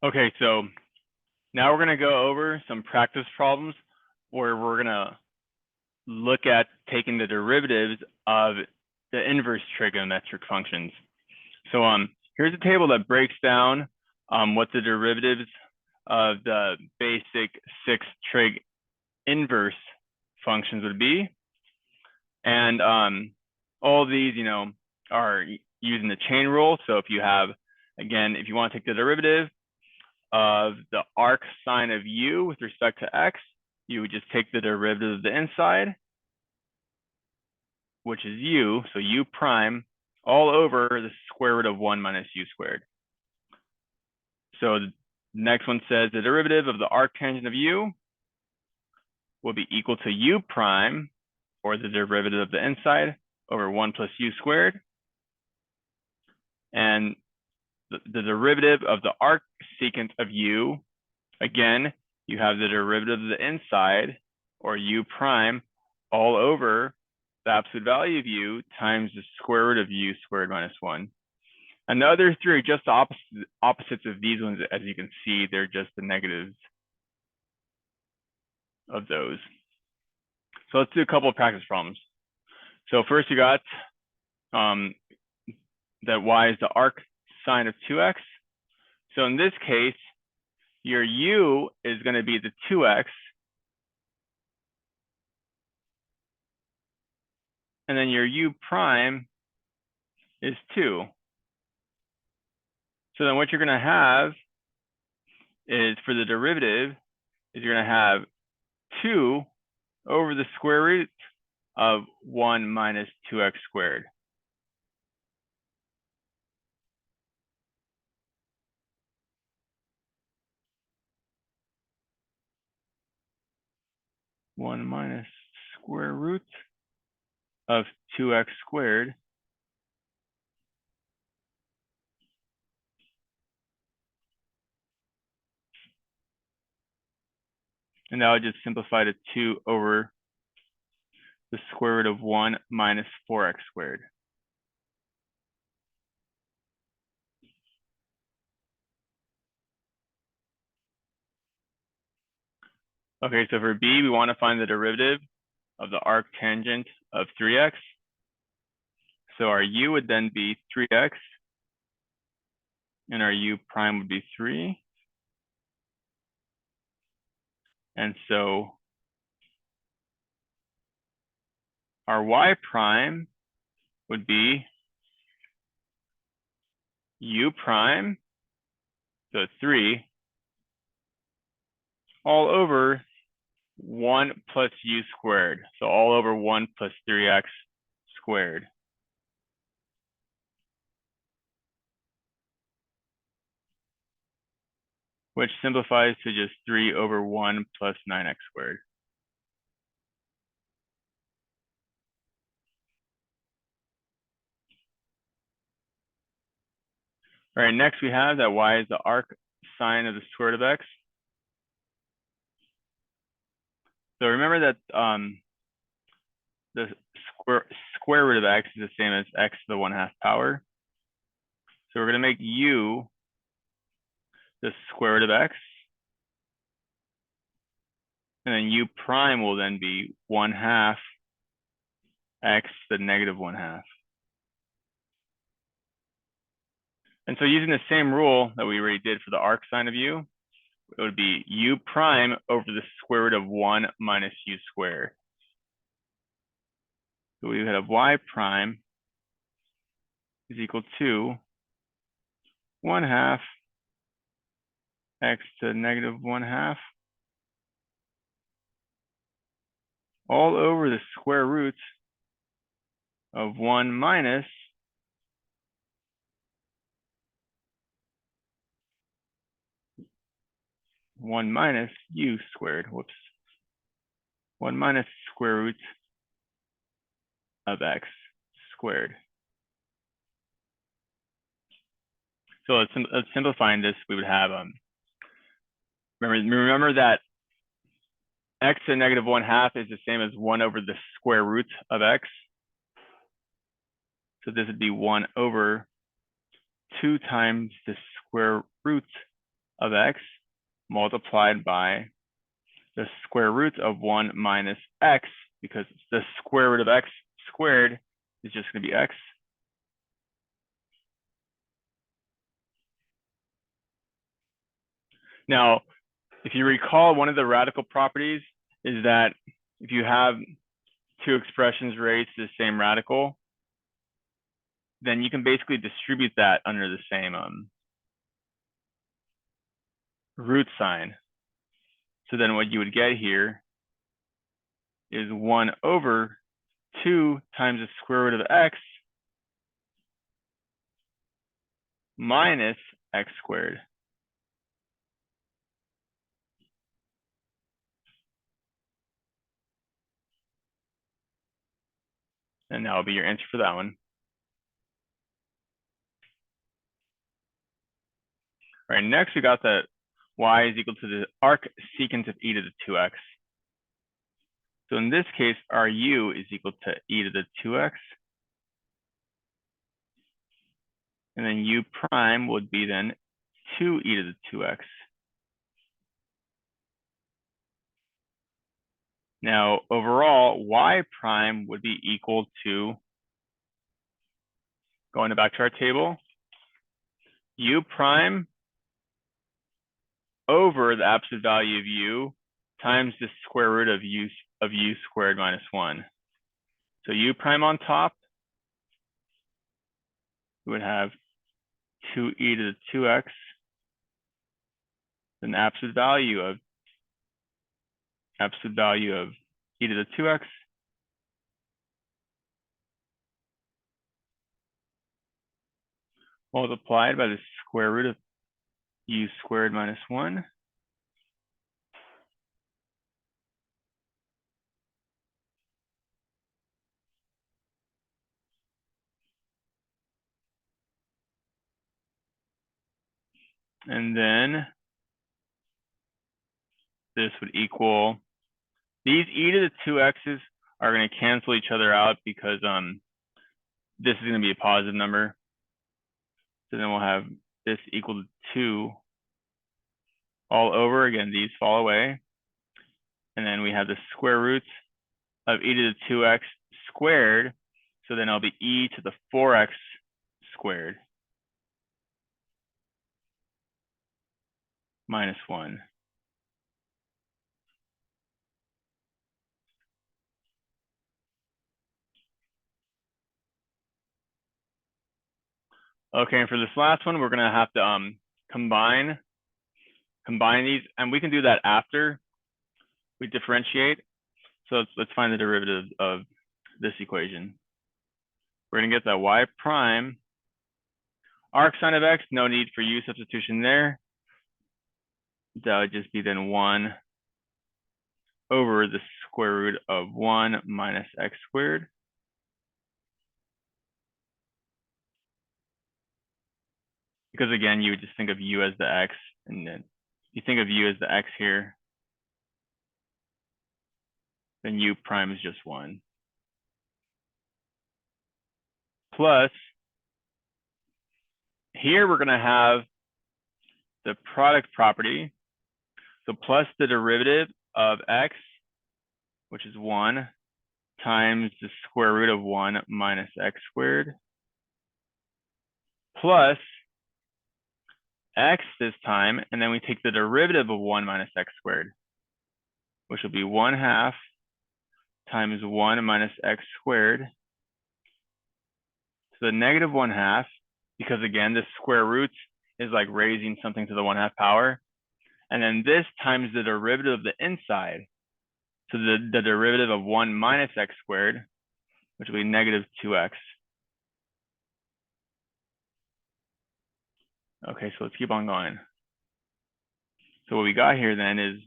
Okay, so now we're going to go over some practice problems where we're going to look at taking the derivatives of the inverse trigonometric functions. So here's a table that breaks down what the derivatives of the basic 6 trig inverse functions would be. And all of these, are using the chain rule. So if you have, again, if you want to take the derivative of the arc sine of u with respect to x, you would just take the derivative of the inside, which is u, so u prime, all over the square root of 1 minus u squared. So the next one says the derivative of the arctangent of u will be equal to u prime, or the derivative of the inside, over 1 plus u squared. And the derivative of the arc secant of u, again, you have the derivative of the inside, or u prime, all over the absolute value of u times the square root of u squared minus 1. And the other three are just the opposites of these ones. As you can see, they're just the negatives of those. So let's do a couple of practice problems. So first you got that y is the arc sine of 2x. So in this case, your u is going to be the 2x, and then your u prime is 2. So then what you're going to have is, for the derivative, is you're going to have 2 over the square root of 1 minus 2x squared. One minus square root of 2x squared. And that would just simplify to 2 over the square root of 1 minus 4x squared. Okay, so for b, we want to find the derivative of the arctangent of 3x. So our u would then be 3x, and our u prime would be 3. And so our y prime would be u prime, so 3, all over 1 plus u squared. So all over 1 plus 3x squared. Which simplifies to just 3 over 1 plus 9x squared. All right, next we have that y is the arc sine of the square root of x. So remember that the square root of x is the same as x to the 1/2 power. So we're going to make u the square root of x. And then u prime will then be 1/2 x to the negative 1/2. And so using the same rule that we already did for the arc sine of u, it would be u prime over the square root of 1 minus u squared. So we would have y prime is equal to 1/2 x to the negative 1/2 all over the square root of 1 minus u squared. Whoops. 1 minus square root of x squared. So let's simplifying this, we would have remember that x to the negative 1/2 is the same as 1 over the square root of x. So this would be 1 over 2 times the square root of x multiplied by the square root of 1 minus x, because the square root of x squared is just going to be x. Now, if you recall, one of the radical properties is that if you have two expressions raised to the same radical, then you can basically distribute that under the same root sign. So then what you would get here is 1 over 2 times the square root of x minus x squared. And that will be your answer for that one. All right, next we got that y is equal to the arc secant of e to the 2x. So in this case, our u is equal to e to the 2x. And then u prime would be then 2e to the 2x. Now, overall, y prime would be equal to, going back to our table, u prime over the absolute value of u times the square root of u squared minus 1. So u prime on top, we would have 2e to the 2x, then absolute value of e to the 2x multiplied by the square root of u squared minus 1. And then this would equal, these e to the 2x's are going to cancel each other out because this is going to be a positive number. So then we'll have this equal to 2 all over. Again, these fall away. And then we have the square root of e to the 2x squared. So then it'll be e to the 4x squared minus 1. Okay, and for this last one, we're going to have to combine these, and we can do that after we differentiate. So let's find the derivative of this equation. We're going to get that y prime arc sine of x, no need for u substitution there. That would just be then 1 over the square root of 1 minus x squared. Because again, you would just think of u as the x, and then you think of u as the x here, then u prime is just 1. Plus, here we're going to have the product property. So plus the derivative of x, which is 1, times the square root of 1 minus x squared, plus x this time, and then we take the derivative of 1 minus x squared, which will be 1/2 times 1 minus x squared to the negative 1/2, because again, the square root is like raising something to the 1/2 power. And then this times the derivative of the inside. So the derivative of 1 minus x squared, which will be negative 2x. Okay, so let's keep on going. So what we got here then is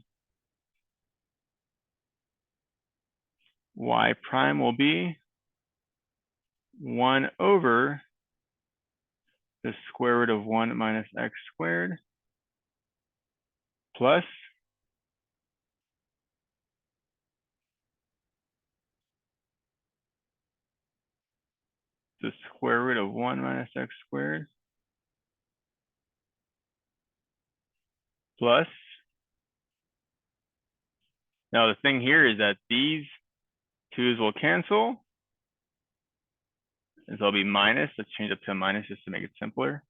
y prime will be 1 over the square root of 1 minus x squared plus the square root of 1 minus x squared plus. Now the thing here is that these 2's will cancel. And so it'll be minus. Let's change it to a minus just to make it simpler.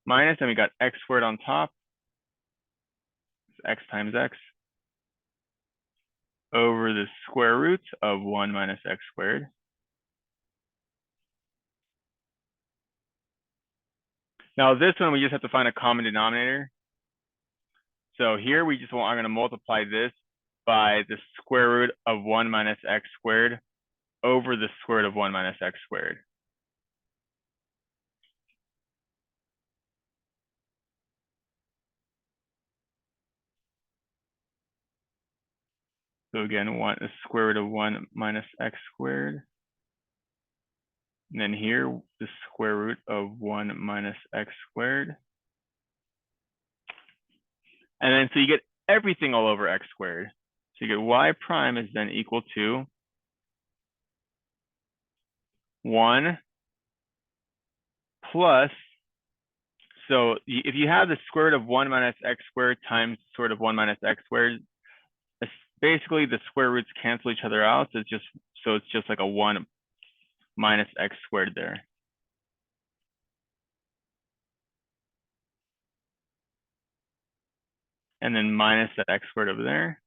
Minus, and we got x squared on top. It's x times x over the square root of 1 minus x squared. Now this one, we just have to find a common denominator. So here we just want, I'm going to multiply this by the square root of 1 minus x squared over the square root of 1 minus x squared. So again, the square root of 1 minus x squared. And then here, the square root of 1 minus x squared. And then so you get everything all over x squared. So you get y prime is then equal to 1 plus, so if you have the square root of 1 minus x squared times square root of 1 minus x squared, basically the square roots cancel each other out. So it's just like a 1 minus x squared there. And then minus that x squared over there.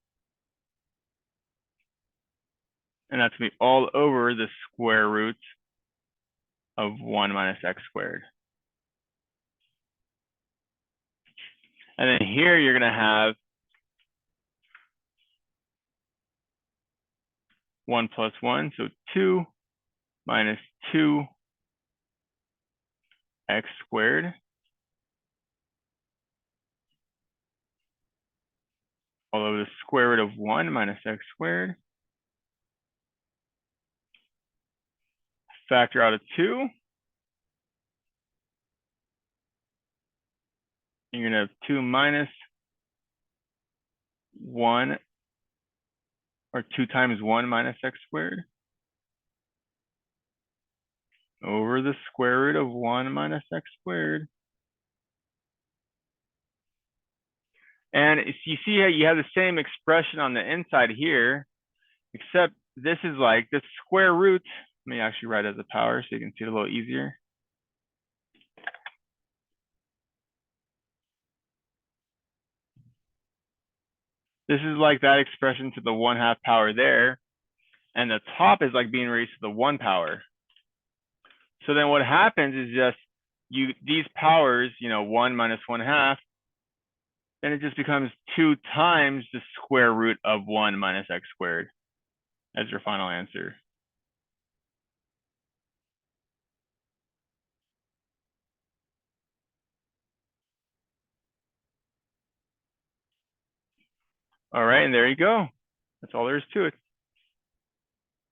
And that's going to be all over the square root of 1 minus x squared. And then here you're going to have 1 plus 1, so 2 minus 2 x squared all over the square root of 1 minus x squared. Factor out of 2. You're going to have 2 minus 1, or 2 times 1 minus x squared over the square root of 1 minus x squared. And you see how you have the same expression on the inside here, except this is like the square root. Let me actually write it as a power so you can see it a little easier. This is like that expression to the 1/2 power there. And the top is like being raised to the 1 power. So then what happens is just these powers, 1 minus 1/2, then it just becomes 2 times the square root of 1 minus x squared as your final answer. All right, and there you go. That's all there is to it.